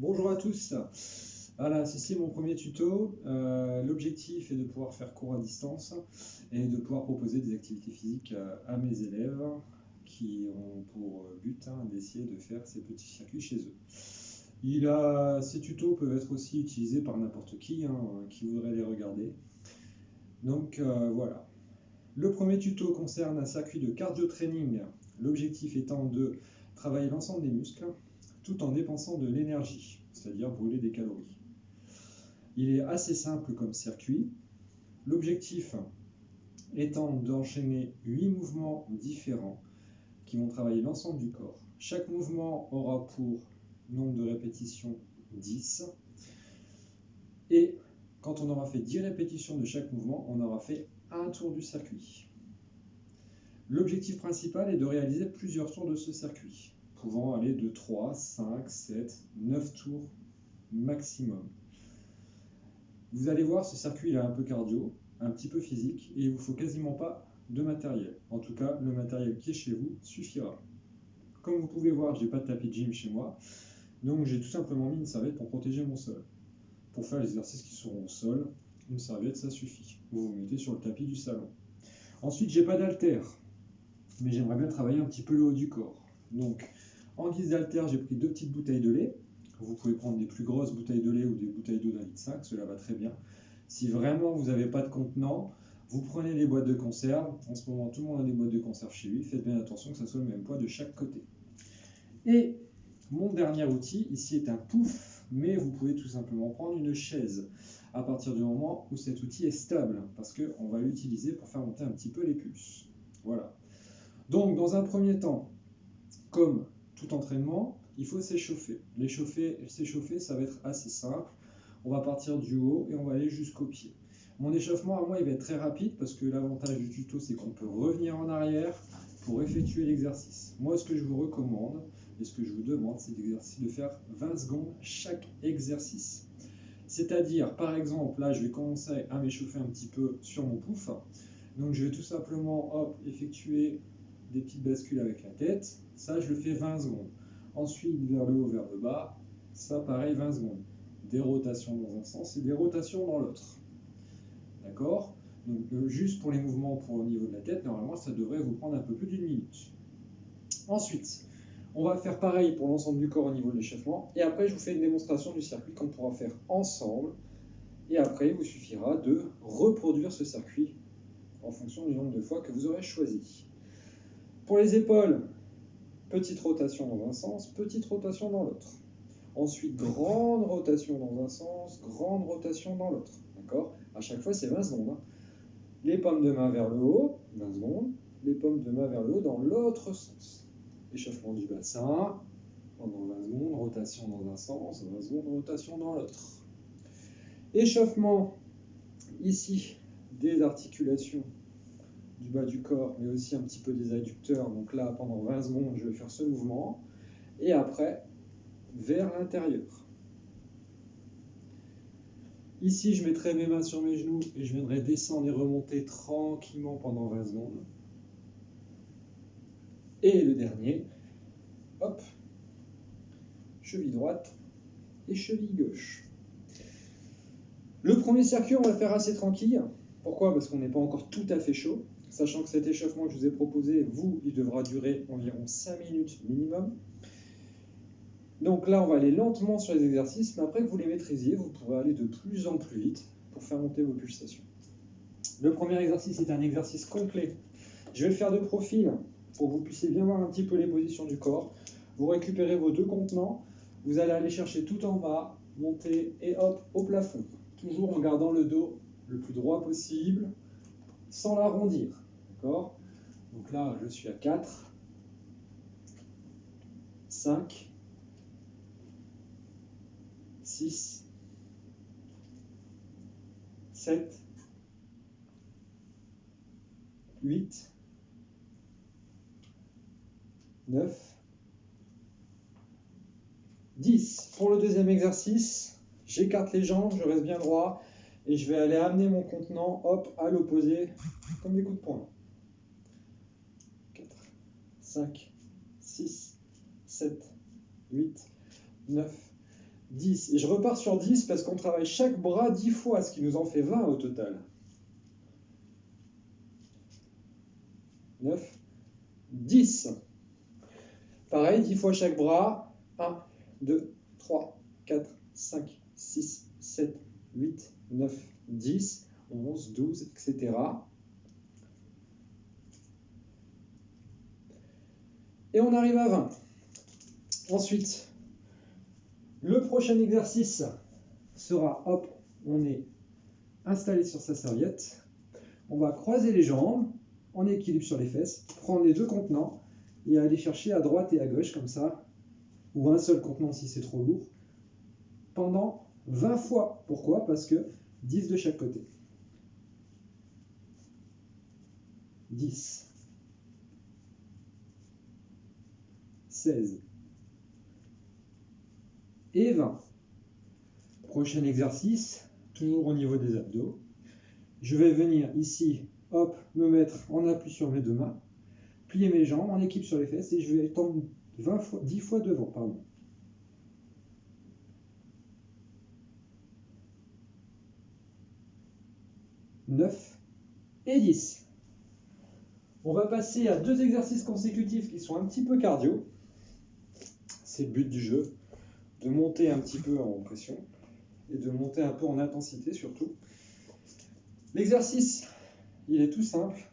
Bonjour à tous. Voilà, ceci est mon premier tuto. L'objectif est de pouvoir faire cours à distance et de pouvoir proposer des activités physiques à mes élèves qui ont pour but d'essayer de faire ces petits circuits chez eux. Ces tutos peuvent être aussi utilisés par n'importe qui voudrait les regarder. Donc voilà. Le premier tuto concerne un circuit de cardio-training, l'objectif étant de travailler l'ensemble des muscles tout en dépensant de l'énergie, c'est-à-dire brûler des calories. Il est assez simple comme circuit. L'objectif étant d'enchaîner 8 mouvements différents qui vont travailler l'ensemble du corps. Chaque mouvement aura pour nombre de répétitions 10. Et quand on aura fait 10 répétitions de chaque mouvement, on aura fait un tour du circuit. L'objectif principal est de réaliser plusieurs tours de ce circuit, pouvant aller de 3, 5, 7, 9 tours maximum. Vous allez voir, ce circuit il est un peu cardio, un petit peu physique, et il ne vous faut quasiment pas de matériel. En tout cas, le matériel qui est chez vous suffira. Comme vous pouvez voir, je n'ai pas de tapis de gym chez moi, donc j'ai tout simplement mis une serviette pour protéger mon sol. Pour faire les exercices qui seront au sol, une serviette ça suffit. Vous vous mettez sur le tapis du salon. Ensuite, j'ai pas d'haltère, mais j'aimerais bien travailler un petit peu le haut du corps. Donc, en guise d'haltère, j'ai pris 2 petites bouteilles de lait. Vous pouvez prendre des plus grosses bouteilles de lait ou des bouteilles d'eau d'1,5 litre, cela va très bien. Si vraiment vous n'avez pas de contenant, vous prenez les boîtes de conserve. En ce moment, tout le monde a des boîtes de conserve chez lui. Faites bien attention que ça soit le même poids de chaque côté. Et mon dernier outil, ici, est un pouf, mais vous pouvez tout simplement prendre une chaise à partir du moment où cet outil est stable, parce qu'on va l'utiliser pour faire monter un petit peu les pulses. Voilà. Donc, dans un premier temps, comme tout entraînement, il faut s'échauffer. S'échauffer, ça va être assez simple. On va partir du haut et on va aller jusqu'au pied. Mon échauffement, à moi, il va être très rapide parce que l'avantage du tuto, c'est qu'on peut revenir en arrière pour effectuer l'exercice. Moi, ce que je vous recommande et ce que je vous demande, c'est de faire 20 secondes chaque exercice. C'est-à-dire, par exemple, là, je vais commencer à m'échauffer un petit peu sur mon pouf. Donc, je vais tout simplement effectuer des petites bascules avec la tête. Ça, je le fais 20 secondes. Ensuite, vers le haut, vers le bas. Ça, pareil, 20 secondes. Des rotations dans un sens et des rotations dans l'autre. D'accord? Donc, juste pour les mouvements au niveau de la tête, normalement, ça devrait vous prendre un peu plus d'1 minute. Ensuite, on va faire pareil pour l'ensemble du corps au niveau de l'échauffement. Et après, je vous fais une démonstration du circuit qu'on pourra faire ensemble. Et après, il vous suffira de reproduire ce circuit en fonction du nombre de fois que vous aurez choisi. Pour les épaules, petite rotation dans un sens, petite rotation dans l'autre. Ensuite, grande rotation dans un sens, grande rotation dans l'autre. D'accord? À chaque fois, c'est 20 secondes. Les paumes de main vers le haut, 20 secondes. Les paumes de main vers le haut dans l'autre sens. Échauffement du bassin, pendant 20 secondes. Rotation dans un sens, 20 secondes. Rotation dans l'autre. Échauffement, ici, des articulations du bas du corps, mais aussi un petit peu des adducteurs. Donc là, pendant 20 secondes, je vais faire ce mouvement. Et après, vers l'intérieur. Ici, je mettrai mes mains sur mes genoux et je viendrai descendre et remonter tranquillement pendant 20 secondes. Et le dernier, hop, cheville droite et cheville gauche. Le premier circuit, on va le faire assez tranquille. Pourquoi? Parce qu'on n'est pas encore tout à fait chaud. Sachant que cet échauffement que je vous ai proposé, il devra durer environ 5 minutes minimum. Donc là, on va aller lentement sur les exercices, mais après que vous les maîtrisiez, vous pourrez aller de plus en plus vite pour faire monter vos pulsations. Le premier exercice est un exercice complet. Je vais le faire de profil pour que vous puissiez bien voir un petit peu les positions du corps. Vous récupérez vos 2 contenants, vous allez aller chercher tout en bas, monter et hop, au plafond. Toujours en gardant le dos le plus droit possible, sans l'arrondir. D'accord? Donc là, je suis à 4, 5, 6, 7, 8, 9, 10. Pour le deuxième exercice, j'écarte les jambes, je reste bien droit et je vais aller amener mon contenant hop, à l'opposé, comme des coups de poing. 4, 5, 6, 7, 8, 9, 10. Et je repars sur 10 parce qu'on travaille chaque bras 10 fois, ce qui nous en fait 20 au total. 9, 10. Pareil, 10 fois chaque bras. 1, 2, 3, 4, 5, 6, 7, 8, 9, 10, 11, 12, etc. Et on arrive à 20. Ensuite, le prochain exercice sera, hop, on est installé sur sa serviette. On va croiser les jambes, en équilibre sur les fesses, prendre les deux contenants et aller chercher à droite et à gauche comme ça, ou un seul contenant si c'est trop lourd, pendant 20 fois. Pourquoi? Parce que 10 de chaque côté. 10, 16 et 20. Prochain exercice, toujours au niveau des abdos. Je vais venir ici, hop, me mettre en appui sur mes deux mains, plier mes jambes en équilibre sur les fesses et je vais tendre 10 fois devant, pardon. 9 et 10. On va passer à deux exercices consécutifs qui sont un petit peu cardio. C'est le but du jeu, de monter un petit peu en pression et de monter un peu en intensité surtout. L'exercice, il est tout simple.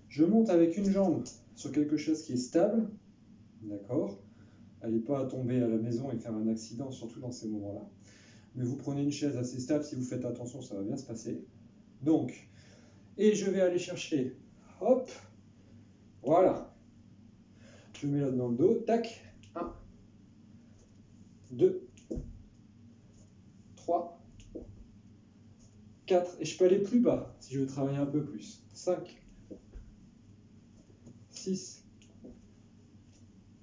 Je monte avec une jambe sur quelque chose qui est stable, d'accord? Allez pas tomber à la maison et faire un accident, surtout dans ces moments-là. Mais vous prenez une chaise assez stable, si vous faites attention, ça va bien se passer. Donc, et je vais aller chercher, hop, voilà. Je mets là dans le dos, tac, 1, 2, 3, 4, et je peux aller plus bas si je veux travailler un peu plus. 5, 6,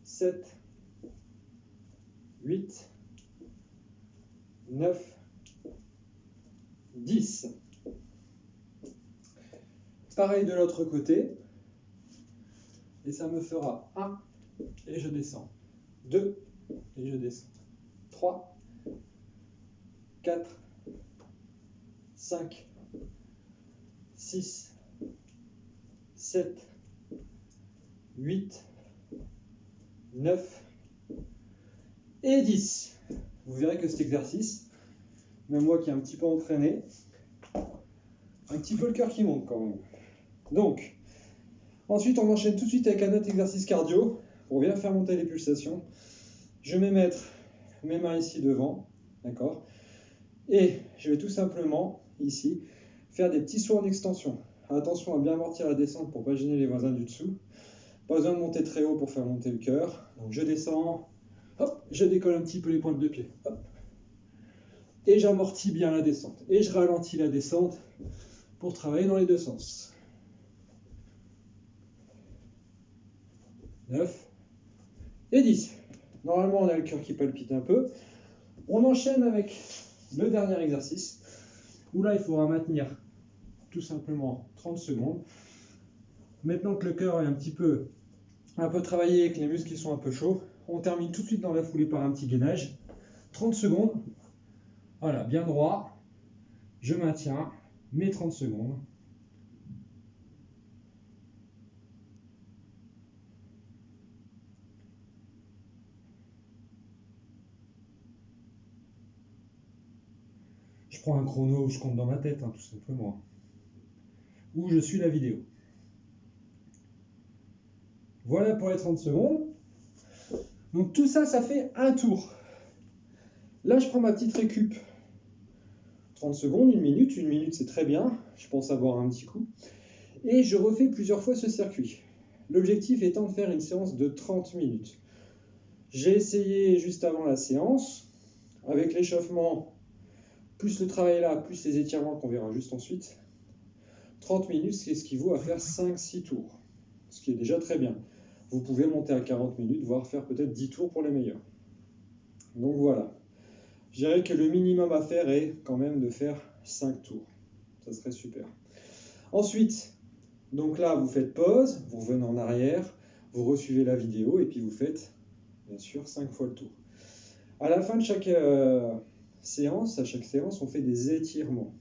7, 8, 9, 10. Pareil de l'autre côté. Et ça me fera 1, et je descends. 2, et je descends. 3, 4, 5, 6, 7, 8, 9 et 10. Vous verrez que cet exercice, même moi qui est un petit peu entraîné, un petit peu le cœur qui monte quand même. Donc, ensuite on enchaîne tout de suite avec un autre exercice cardio pour bien faire monter les pulsations. Je vais mettre mes mains ici devant, d'accord? Et je vais tout simplement, ici, faire des petits sauts en extension. Attention à bien amortir la descente pour ne pas gêner les voisins du dessous. Pas besoin de monter très haut pour faire monter le cœur. Donc je descends, hop, je décolle un petit peu les pointes de pied, hop. Et j'amortis bien la descente. Et je ralentis la descente pour travailler dans les deux sens. 9 et 10. Normalement, on a le cœur qui palpite un peu. On enchaîne avec le dernier exercice, où là, il faudra maintenir tout simplement 30 secondes. Maintenant que le cœur est un peu travaillé et que les muscles sont un peu chauds, on termine tout de suite dans la foulée par un petit gainage. 30 secondes. Voilà, bien droit. Je maintiens mes 30 secondes. Je prends un chrono où je compte dans ma tête, tout simplement. Ou je suis la vidéo. Voilà pour les 30 secondes. Donc tout ça, ça fait un tour. Là, je prends ma petite récup. 30 secondes, 1 minute. 1 minute, c'est très bien. Je pense avoir un petit coup. Et je refais plusieurs fois ce circuit. L'objectif étant de faire une séance de 30 minutes. J'ai essayé juste avant la séance, avec l'échauffement, plus le travail là, plus les étirements qu'on verra juste ensuite. 30 minutes, c'est ce qui vaut à faire 5-6 tours. Ce qui est déjà très bien. Vous pouvez monter à 40 minutes, voire faire peut-être 10 tours pour les meilleurs. Donc voilà. Je dirais que le minimum à faire est quand même de faire 5 tours. Ça serait super. Ensuite, donc là, vous faites pause, vous revenez en arrière, vous resuivez la vidéo et puis vous faites, bien sûr, 5 fois le tour. À la fin de chaque séance, on fait des étirements.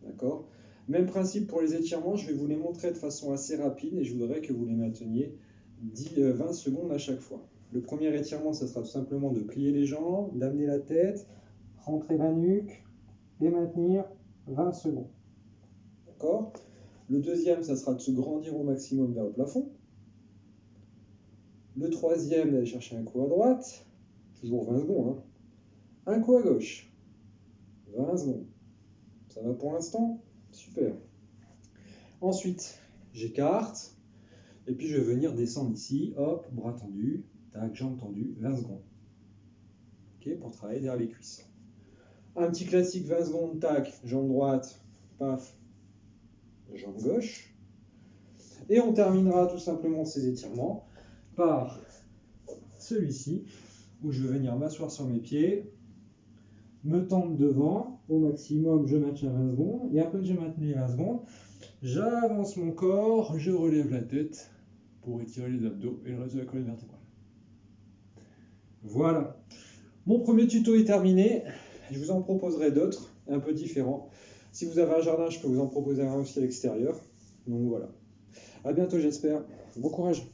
D'accord? Même principe pour les étirements, je vais vous les montrer de façon assez rapide et je voudrais que vous les mainteniez 20 secondes à chaque fois. Le premier étirement, ça sera tout simplement de plier les jambes, d'amener la tête, rentrer la nuque et maintenir 20 secondes. D'accord? Le deuxième, ça sera de se grandir au maximum vers le plafond. Le troisième, d'aller chercher un coup à droite, toujours 20 secondes. Un coup à gauche, 20 secondes. Ça va pour l'instant? Super. Ensuite, j'écarte. Et puis je vais venir descendre ici, hop, bras tendus, tac, jambes tendues, 20 secondes. Ok, pour travailler derrière les cuisses. Un petit classique 20 secondes, tac, jambe droite, paf, jambe gauche. Et on terminera tout simplement ces étirements par celui-ci, où je vais venir m'asseoir sur mes pieds, me tendre devant, au maximum je maintiens 20 secondes, et après que j'ai maintenu 20 secondes, j'avance mon corps, je relève la tête pour étirer les abdos et le reste de la colonne vertébrale. Voilà. Mon premier tuto est terminé. Je vous en proposerai d'autres, un peu différents. Si vous avez un jardin, je peux vous en proposer un aussi à l'extérieur. Donc voilà. À bientôt, j'espère. Bon courage.